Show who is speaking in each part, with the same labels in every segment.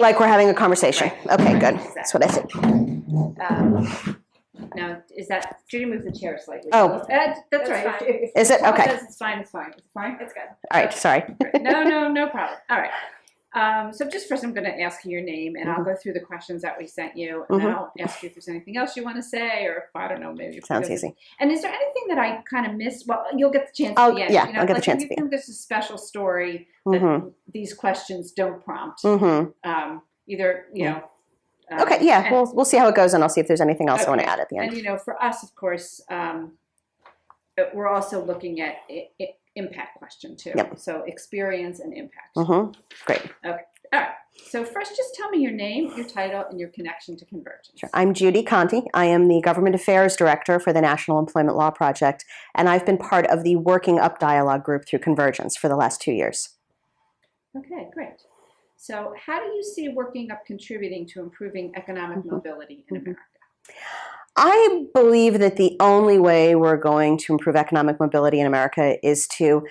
Speaker 1: Like we're having a conversation.
Speaker 2: Right.
Speaker 1: Okay, good.
Speaker 2: Exactly.
Speaker 1: That's what I think.
Speaker 2: Now, is that, Judy moved the chair slightly.
Speaker 1: Oh.
Speaker 2: That's right.
Speaker 3: fine.
Speaker 1: Is it?
Speaker 2: Paul
Speaker 1: Okay.
Speaker 2: says it's fine, it's fine. It's fine?
Speaker 3: It's good.
Speaker 1: All right, sorry.
Speaker 2: No problem. All right. So just first I'm going to ask you your name, and I'll go through the questions that we sent you, and then I'll ask you if there's anything else you want to say, or if, I don't know, maybe.
Speaker 1: Sounds easy.
Speaker 2: And is there anything that I kind of missed? Well, you'll get the chance
Speaker 1: Oh,
Speaker 2: at the end.
Speaker 1: yeah,
Speaker 2: You know,
Speaker 1: I'll get the
Speaker 2: like,
Speaker 1: chance
Speaker 2: if
Speaker 1: at the
Speaker 2: you think there's a special story that these questions don't prompt, either, you know.
Speaker 1: Okay, yeah, we'll see how it goes, and I'll see if there's anything else I want to
Speaker 2: Okay.
Speaker 1: add at the end.
Speaker 2: And, you know, for us, of course, we're also looking at impact question too.
Speaker 1: Yep.
Speaker 2: So experience and impact.
Speaker 1: Great.
Speaker 2: Okay. All right. So first, just tell me your name, your title, and your connection to Convergence.
Speaker 1: Sure. I'm Judy Conti. I am the Government Affairs Director for the National Employment Law Project, and I've been part of the Working Up Dialogue group through Convergence for the last 2 years.
Speaker 2: Okay, great. So how do you see Working Up contributing to improving economic mobility in America?
Speaker 1: I believe that the only way we're going to improve economic mobility in America is to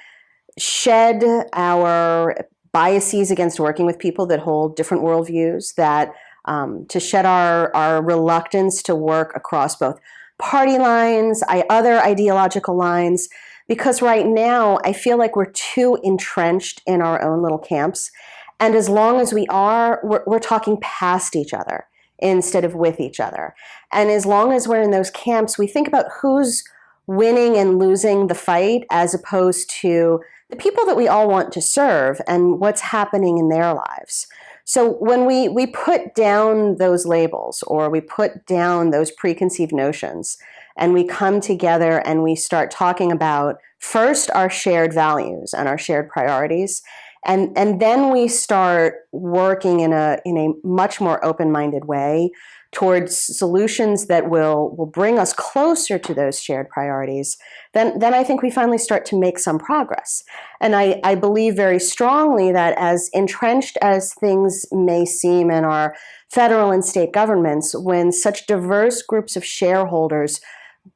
Speaker 1: shed our biases against working with people that hold different worldviews, that to shed our reluctance to work across both party lines, other ideological lines, because right now I feel like we're too entrenched in our own little camps. And as long as we are, we're talking past each other instead of with each other. And as long as we're in those camps, we think about who's winning and losing the fight as opposed to the people that we all want to serve and what's happening in their lives. So when we put down those labels, or we put down those preconceived notions, and we come together and we start talking about first our shared values and our shared priorities, and then we start working in a much more open-minded way towards solutions that will bring us closer to those shared priorities, then I think we finally start to make some progress. And I believe very strongly that as entrenched as things may seem in our federal and state governments, when such diverse groups of shareholders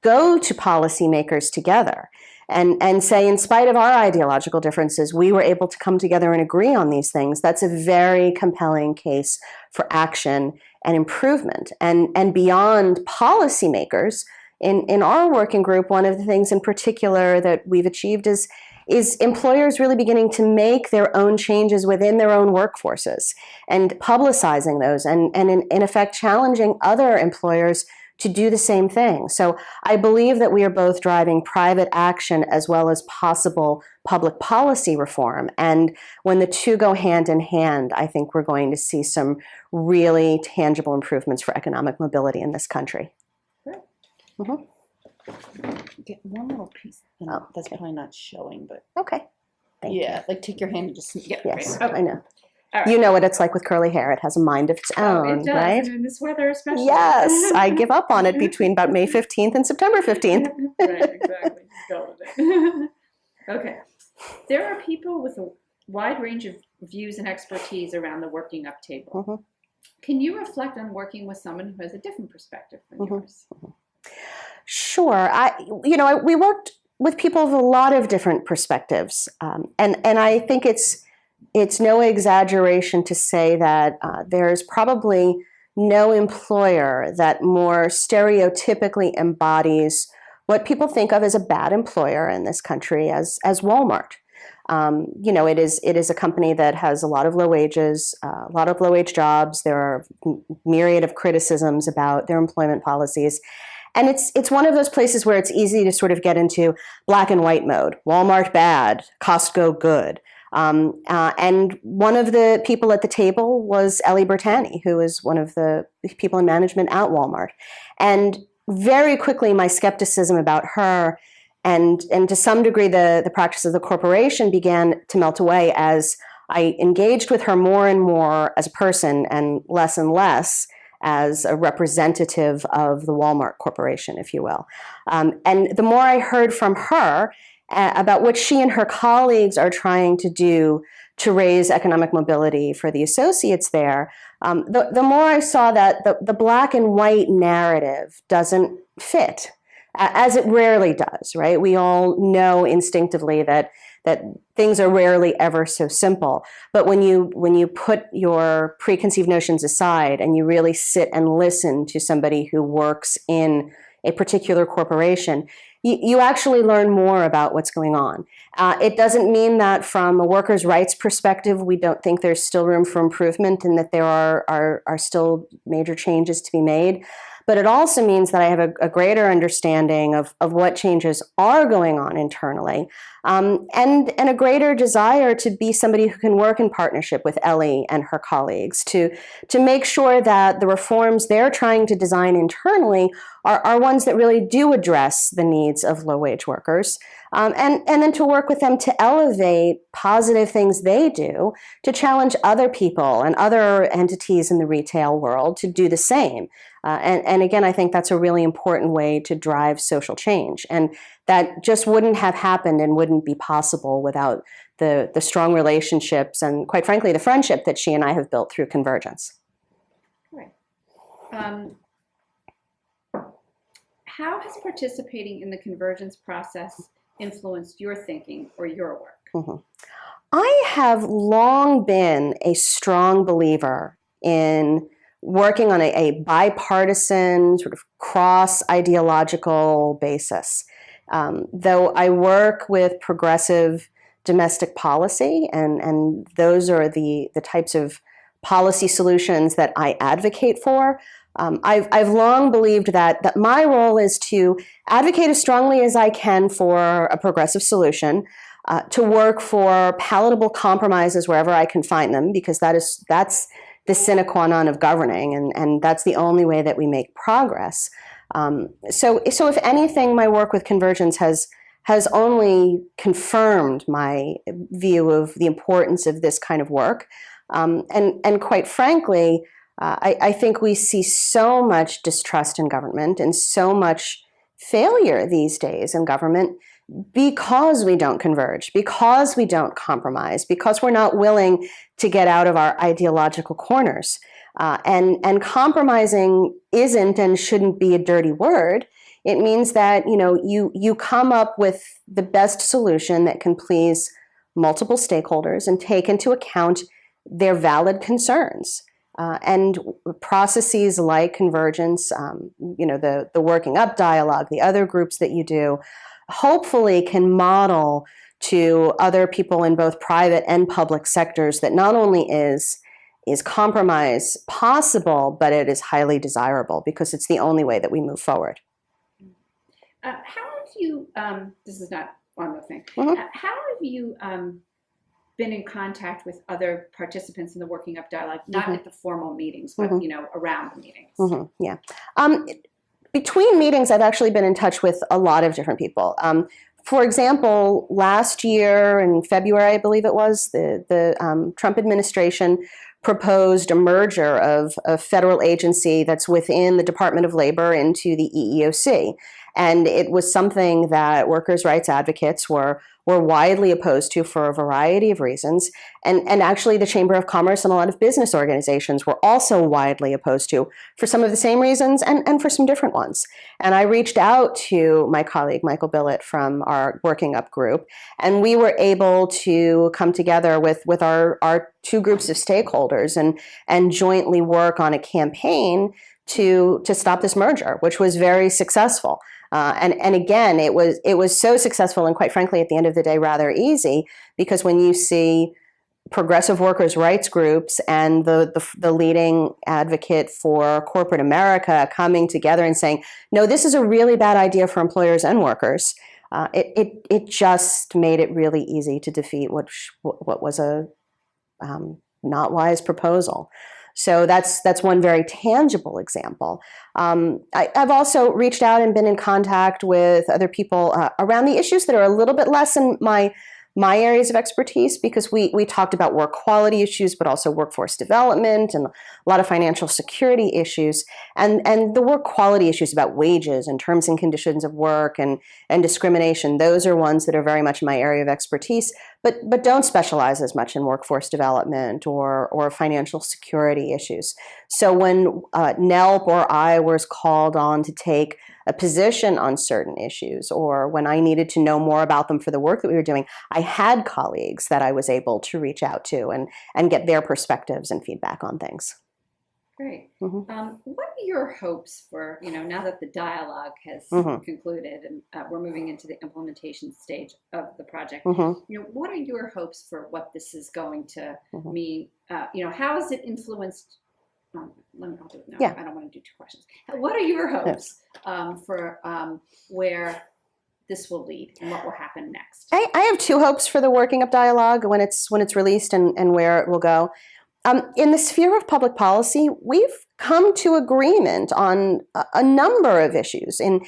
Speaker 1: go to policymakers together and say, in spite of our ideological differences, we were able to come together and agree on these things, that's a very compelling case for action and improvement. And beyond policymakers, in our working group, one of the things in particular that we've achieved is employers really beginning to make their own changes within their own workforces and publicizing those and in effect challenging other employers to do the same thing. So I believe that we are both driving private action as well as possible public policy reform. And when the two go hand in hand, I think we're going to see some really tangible improvements for economic mobility in this country.
Speaker 4: Get one little piece. That's probably not showing, but
Speaker 1: Okay. Thank you.
Speaker 4: like take your hand and just
Speaker 1: Yes,
Speaker 2: Okay.
Speaker 1: I know.
Speaker 2: All right.
Speaker 1: You know what it's like with curly hair. It has a mind of its own,
Speaker 2: It does,
Speaker 1: right?
Speaker 2: and in this weather especially.
Speaker 1: Yes, I give up on it between about May 15th and September 15th.
Speaker 2: Right, exactly. Just go with it. Okay. There are people with a wide range of views and expertise around the Working Up table. Can you reflect on working with someone who has a different perspective than yours?
Speaker 1: Sure. We worked with people of a lot of different perspectives, and I think it's no exaggeration to say that there's probably no employer that more stereotypically embodies what people think of as a bad employer in this country as Walmart. It is a company that has a lot of low wages, a lot of low-wage jobs. There are myriad of criticisms about their employment policies. And it's one of those places where it's easy to sort of get into black and white mode. Walmart bad, Costco good. And one of the people at the table was Ellie Bertani, who is one of the people in management at Walmart. And very quickly, my skepticism about her and to some degree the practice of the corporation began to melt away as I engaged with her more and more as a person and less as a representative of the Walmart Corporation, if you will. And the more I heard from her about what she and her colleagues are trying to do to raise economic mobility for the associates there, the more I saw that the black and white narrative doesn't fit, as it rarely does, right? We all know instinctively that that things are rarely ever so simple. But when you put your preconceived notions aside and you really sit and listen to somebody who works in a particular corporation, you actually learn more about what's going on. It doesn't mean that from a workers' rights perspective, we don't think there's still room for improvement and that there are still major changes to be made. But it also means that I have a greater understanding of what changes are going on internally, and a greater desire to be somebody who can work in partnership with Ellie and her colleagues to make sure that the reforms they're trying to design internally are ones that really do address the needs of low-wage workers, and then to work with them to elevate positive things they do, to challenge other people and other entities in the retail world to do the same. And again, I think that's a really important way to drive social change. And that just wouldn't have happened and wouldn't be possible without the strong relationships and, quite frankly, the friendship that she and I have built through Convergence.
Speaker 2: Right. How has participating in the Convergence process influenced your thinking or your work?
Speaker 1: Mm-hmm. I have long been a strong believer in working on a bipartisan, sort of cross-ideological basis. Though I work with progressive domestic policy, and those are the types of policy solutions that I advocate for, I've long believed that my role is to advocate as strongly as I can for a progressive solution, to work for palatable compromises wherever I can find them, because that's the sine qua non of governing, and that's the only way that we make progress. So if anything, my work with Convergence has only confirmed my view of the importance of this kind of work. And quite frankly, I think we see so much distrust in government and so much failure these days in government because we don't converge, because we don't compromise, because we're not willing to get out of our ideological corners. And compromising isn't and shouldn't be a dirty word. It means that you come up with the best solution that can please multiple stakeholders and take into account their valid concerns. And processes like Convergence, the working up dialogue, the other groups that you do, hopefully can model to other people in both private and public sectors that not only is compromise possible, but it is highly desirable because it's the only way that we move forward.
Speaker 2: How have you, this is not one more thing,
Speaker 1: Mm-hmm.
Speaker 2: How have you been in contact with other participants in the Working Up Dialogue, not
Speaker 1: Mm-hmm.
Speaker 2: at the formal meetings, but around the meetings?
Speaker 1: Mm-hmm. Yeah. Between meetings, I've actually been in touch with a lot of different people. For example, last year in February, I believe it was, the Trump administration proposed a merger of a federal agency that's within the Department of Labor into the EEOC. And it was something that workers' rights advocates were widely opposed to for a variety of reasons. And actually the Chamber of Commerce and a lot of business organizations were also widely opposed to for some of the same reasons and for some different ones. And I reached out to my colleague, Michael Billett, from our Working Up group, and we were able to come together with our two groups of stakeholders and jointly work on a campaign to stop this merger, which was very successful. And again, it was so successful and, quite frankly, at the end of the day, rather easy, because when you see progressive workers' rights groups and the leading advocate for corporate America coming together and saying, no, this is a really bad idea for employers and workers, it just made it really easy to defeat what was a not wise proposal. So that's one very tangible example. I've also reached out and been in contact with other people around the issues that are a little bit less in my areas of expertise, because we talked about work quality issues, but also workforce development and a lot of financial security issues. And the work quality issues about wages and terms and conditions of work and discrimination, those are ones that are very much my area of expertise. but don't specialize as much in workforce development or financial security issues. So when NELP or I was called on to take a position on certain issues, or when I needed to know more about them for the work that we were doing, I had colleagues that I was able to reach out to and get their perspectives and feedback on things.
Speaker 2: Great.
Speaker 1: Mm-hmm.
Speaker 2: What are your hopes for, now that the dialogue has concluded and we're moving into the implementation stage of the project, what are your hopes for what this is going to mean? How has it influenced, I'll do it now.
Speaker 1: Yeah.
Speaker 2: I don't want to do two questions. What are your hopes for where this will lead and what will happen next?
Speaker 1: I have two hopes for the Working Up Dialogue when it's released and where it will go. In the sphere of public policy, we've come to agreement on a number of issues in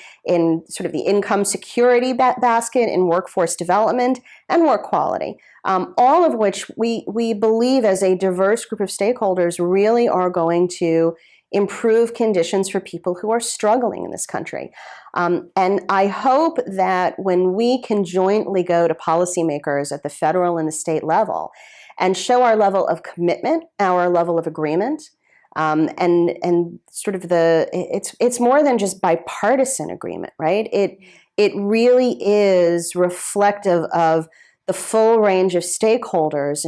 Speaker 1: sort of the income security basket, in workforce development, and work quality, all of which we believe as a diverse group of stakeholders really are going to improve conditions for people who are struggling in this country. And I hope that when we can jointly go to policymakers at the federal and the state level and show our level of commitment, our level of agreement, and sort of it's more than just bipartisan agreement, right? It really is reflective of the full range of stakeholders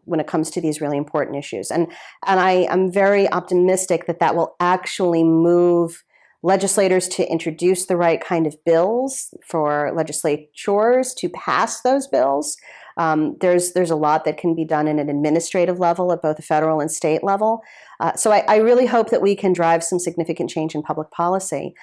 Speaker 1: when it comes to these really important issues. And I am very optimistic that will actually move legislators to introduce the right kind of bills for legislatures to pass those bills. There's a lot that can be done in an administrative level at both the federal and state level. So I really hope that we can drive some significant change in public policy.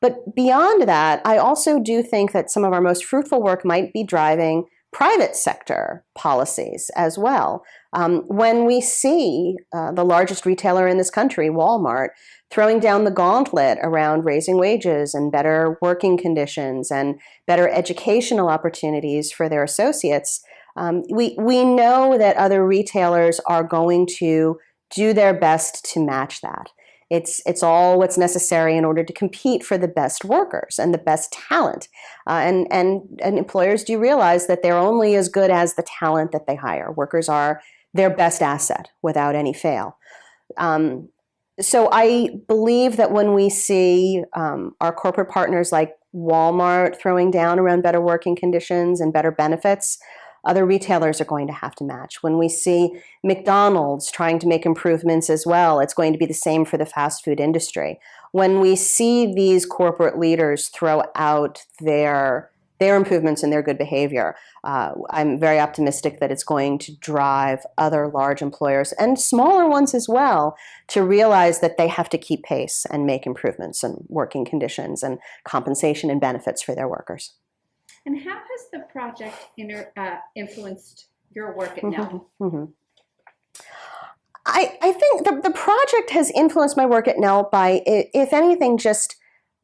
Speaker 1: But beyond that, I also do think that some of our most fruitful work might be driving private sector policies as well. When we see the largest retailer in this country, Walmart, throwing down the gauntlet around raising wages and better working conditions and better educational opportunities for their associates, we know that other retailers are going to do their best to match that. It's all what's necessary in order to compete for the best workers and the best talent. And employers do realize that they're only as good as the talent that they hire. Workers are their best asset without any fail. So I believe that when we see our corporate partners like Walmart throwing down around better working conditions and better benefits, other retailers are going to have to match. When we see McDonald's trying to make improvements as well, it's going to be the same for the fast food industry. When we see these corporate leaders throw out their improvements and their good behavior, I'm very optimistic that it's going to drive other large employers and smaller ones as well to realize that they have to keep pace and make improvements in working conditions and compensation and benefits for their workers.
Speaker 2: And how has the project influenced your work at NELP?
Speaker 1: I think the project has influenced my work at NELP by, if anything, just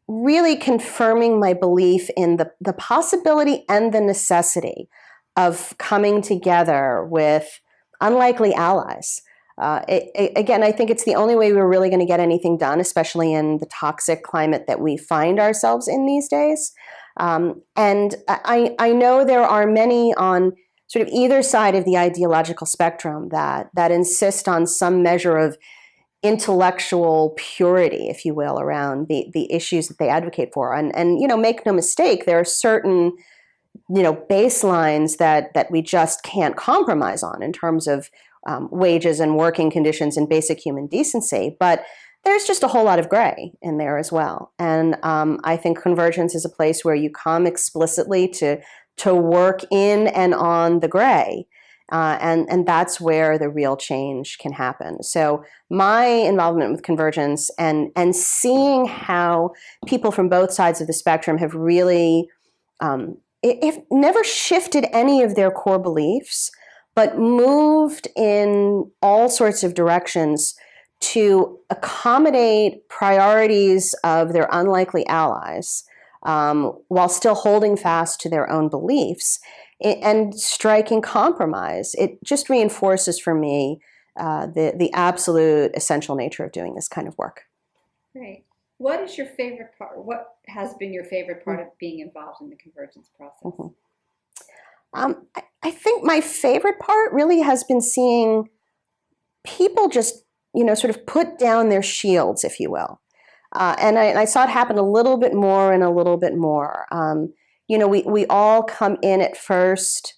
Speaker 1: really confirming my belief in the possibility and the necessity of coming together with unlikely allies. Again, I think it's the only way we're really going to get anything done, especially in the toxic climate that we find ourselves in these days. And I know there are many on sort of either side of the ideological spectrum that insist on some measure of intellectual purity, if you will, around the issues that they advocate for. And make no mistake, there are certain baselines that we just can't compromise on in terms of wages and working conditions and basic human decency. But there's just a whole lot of gray in there as well. And I think Convergence is a place where you come explicitly to work in and on the gray. And that's where the real change can happen. So my involvement with Convergence and seeing how people from both sides of the spectrum have really, if never shifted any of their core beliefs, but moved in all sorts of directions to accommodate priorities of their unlikely allies, while still holding fast to their own beliefs and striking compromise. It just reinforces for me the absolute essential nature of doing this kind of work.
Speaker 2: Great. What is your favorite part? What has been your favorite part of being involved in the Convergence process?
Speaker 1: I think my favorite part really has been seeing people just, sort of put down their shields, if you will. And I saw it happen a little bit more and a little bit more. We all come in at first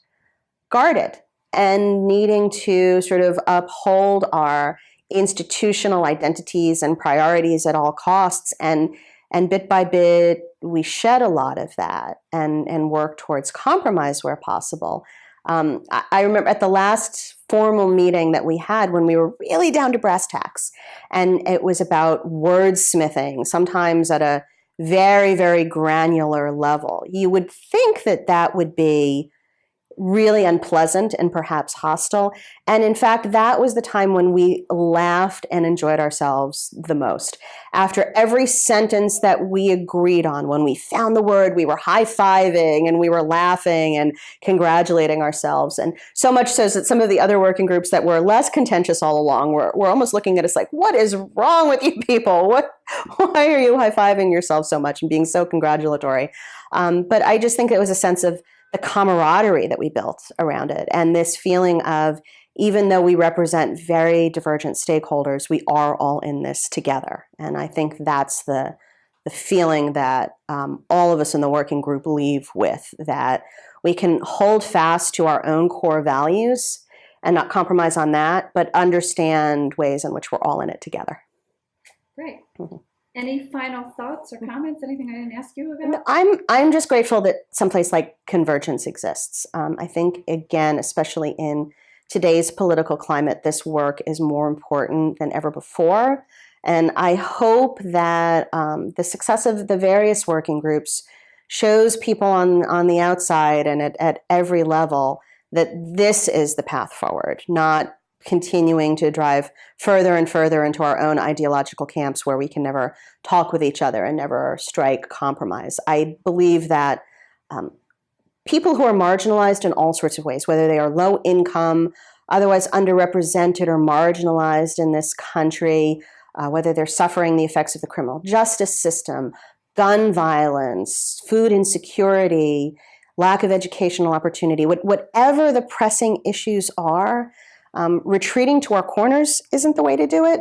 Speaker 1: guarded and needing to sort of uphold our institutional identities and priorities at all costs. And bit by bit, we shed a lot of that and work towards compromise where possible. I remember at the last formal meeting that we had when we were really down to brass tacks, and it was about wordsmithing, sometimes at a very, very granular level. You would think that that would be really unpleasant and perhaps hostile. And in fact, that was the time when we laughed and enjoyed ourselves the most. After every sentence that we agreed on, when we found the word, we were high-fiving and we were laughing and congratulating ourselves. And so much so that some of the other working groups that were less contentious all along were almost looking at us like, what is wrong with you people? Why are you high-fiving yourself so much and being so congratulatory? But I just think it was a sense of the camaraderie that we built around it, and this feeling of, even though we represent very divergent stakeholders, we are all in this together. And I think that's the feeling that all of us in the working group leave with, that we can hold fast to our own core values and not compromise on that, but understand ways in which we're all in it together.
Speaker 2: Great. Mm-hmm. Any final thoughts or comments? Anything I didn't ask you about?
Speaker 1: I'm just grateful that someplace like Convergence exists. I think, again, especially in today's political climate, this work is more important than ever before. And I hope that the success of the various working groups shows people on the outside and at every level that this is the path forward, not continuing to drive further and further into our own ideological camps where we can never talk with each other and never strike compromise. I believe that people who are marginalized in all sorts of ways, whether they are low income, otherwise underrepresented or marginalized in this country, whether they're suffering the effects of the criminal justice system, gun violence, food insecurity, lack of educational opportunity, whatever the pressing issues are, retreating to our corners isn't the way to do it.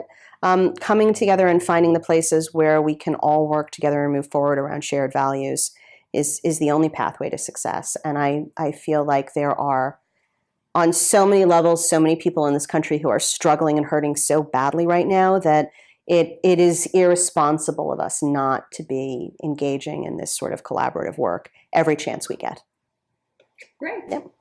Speaker 1: Coming together and finding the places where we can all work together and move forward around shared values is the only pathway to success. And I feel like there are, on so many levels, so many people in this country who are struggling and hurting so badly right now that it is irresponsible of us not to be engaging in this sort of collaborative work every chance we get.
Speaker 2: Great.
Speaker 1: Yep.